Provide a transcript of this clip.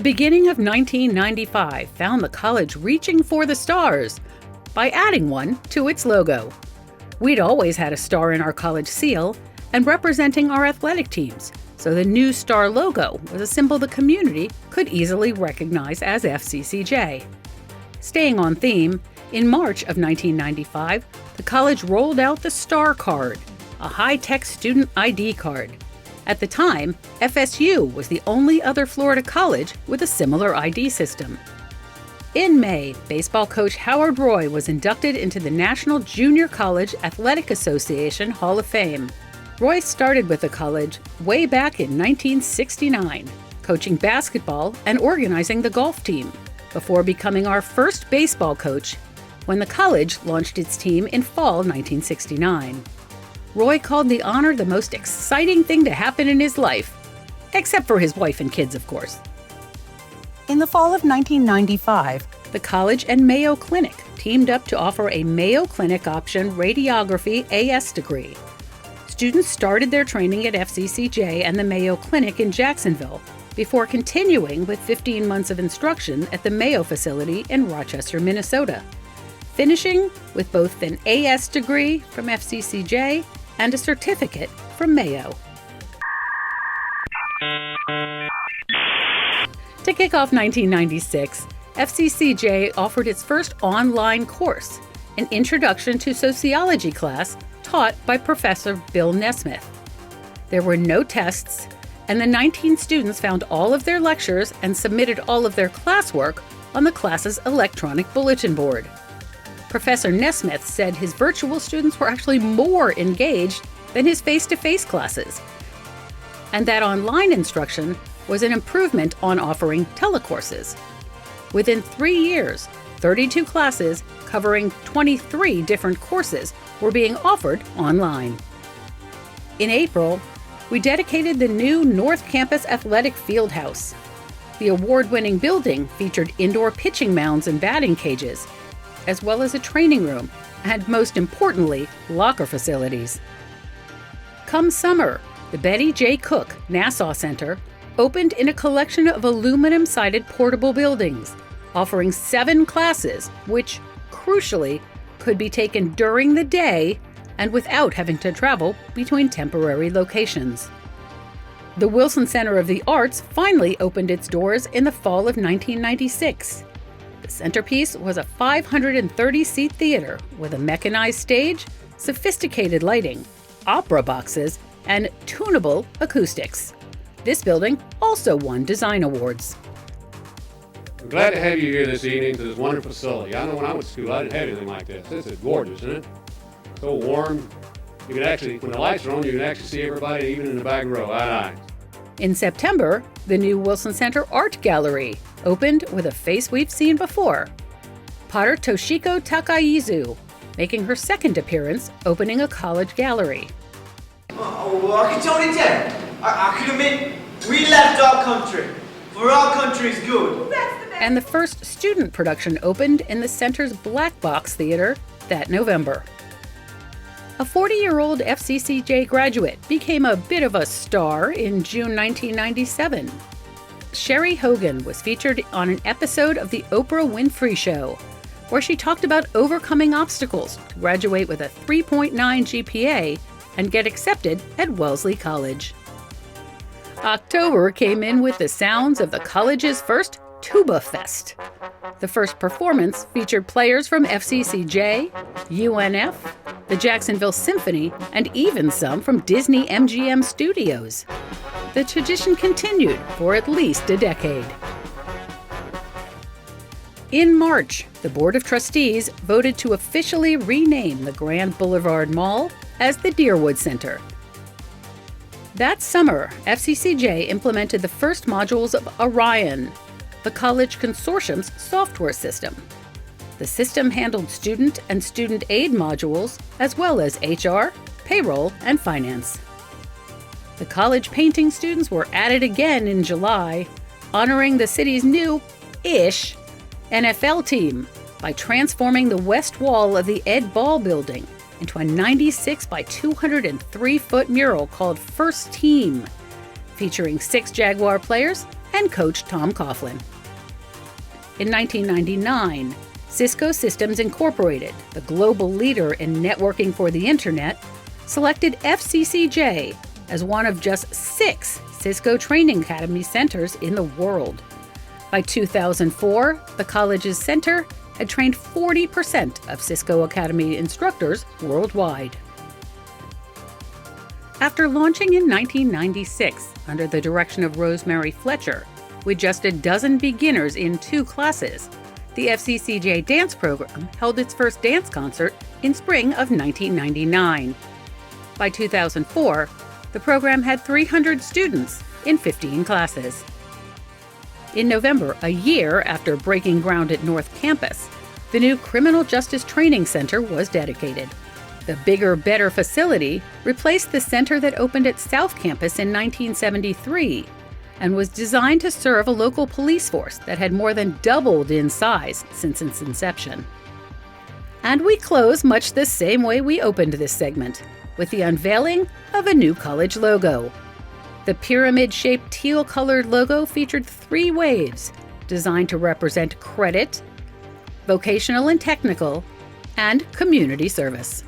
beginning of 1995 found the college reaching for the stars by adding one to its logo. We'd always had a star in our college seal and representing our athletic teams, so the new star logo was a symbol the community could easily recognize as FSCJ. Staying on theme, in March of 1995, the college rolled out the Star Card, a high-tech student ID card. At the time, FSU was the only other Florida college with a similar ID system. In May, baseball coach Howard Roey was inducted into the National Junior College Athletic Association Hall of Fame. Roy started with the college way back in 1969, coaching basketball and organizing the golf team, before becoming our first baseball coach when the college launched its team in fall 1969. Roy called the honor the most exciting thing to happen in his life, except for his wife and kids, of course. In the fall of 1995, the College and Mayo Clinic teamed up to offer a Mayo Clinic option Radiography AS degree. Students started their training at FSCJ and the Mayo Clinic in Jacksonville before continuing with 15 months of instruction at the Mayo facility in Rochester, Minnesota, finishing with both an AS degree from FSCJ and a certificate from Mayo. To kick off 1996, FSCJ offered its first online course, an Introduction to Sociology class taught by Professor Bill NesSmith. There were no tests, and the 19 students found all of their lectures and submitted all of their classwork on the class's electronic bulletin board. Professor NesSmith said his virtual students were actually more engaged than his face-to-face classes, and that online instruction was an improvement on offering telecourses. Within 3 years, 32 classes covering 23 different courses were being offered online. In April, we dedicated the new North Campus Athletic Fieldhouse. The award-winning building featured indoor pitching mounds and batting cages, as well as a training room, and most importantly, locker facilities. Come summer, the Betty J. Cook Nassau Center opened in a collection of aluminum-sided portable buildings, offering 7 classes, which, crucially, could be taken during the day and without having to travel between temporary locations. The Wilson Center of the Arts finally opened its doors in the fall of 1996. The centerpiece was a 530-seat theater with a mechanized stage, sophisticated lighting, opera boxes, and tunable acoustics. This building also won design awards. I'm glad to have you here this evening to this wonderful facility. I know when I went to school, I didn't have anything like this. This is gorgeous, isn't it? So warm. You can actually, when the lights are on, you can actually see everybody, even in the back row, eye to eye. In September, the new Wilson Center Art Gallery opened with a face we've seen before. Potter Toshiko Takaizu, making her second appearance opening a college gallery. I can totally tell. I can admit, we left our country, for our country is good. And the first student production opened in the center's Black Box Theater that November. A 40-year-old FSCJ graduate became a bit of a star in June 1997. Sherry Hogan was featured on an episode of the Oprah Winfrey Show, where she talked about overcoming obstacles to graduate with a 3.9 GPA and get accepted at Wellesley College. October came in with the sounds of the college's first Tubafest. The first performance featured players from FSCJ, UNF, the Jacksonville Symphony, and even some from Disney MGM Studios. The tradition continued for at least a decade. In March, the Board of Trustees voted to officially rename the Grande Boulevard Mall as the Deerwood Center. That summer, FSCJ implemented the first modules of ORION, the college consortium's software system. The system handled student and student aid modules, as well as HR, payroll, and finance. The college painting students were added again in July, honoring the city's new-ish NFL team by transforming the west wall of the Ed Ball building into a 96 by 203-foot mural called First Team, featuring 6 Jaguar players and coach Tom Coughlin. In 1999, CISCO Systems Incorporated, the global leader in networking for the Internet, selected FSCJ as one of just 6 CISCO Training Academy centers in the world. By 2004, the College's center had trained 40% of CISCO Academy instructors worldwide. After launching in 1996 under the direction of Rosemary Fletcher, with just a dozen beginners in 2 classes, the FSCJ dance program held its first dance concert in spring of 1999. By 2004, the program had 300 students in 15 classes. In November, a year after breaking ground at North Campus, the new Criminal Justice Training Center was dedicated. The bigger, better facility replaced the center that opened at South Campus in 1973 and was designed to serve a local police force that had more than doubled in size since its inception. And we close much the same way we opened this segment, with the unveiling of a new college logo. The pyramid-shaped teal-colored logo featured 3 waves designed to represent credit, vocational and technical, and community service.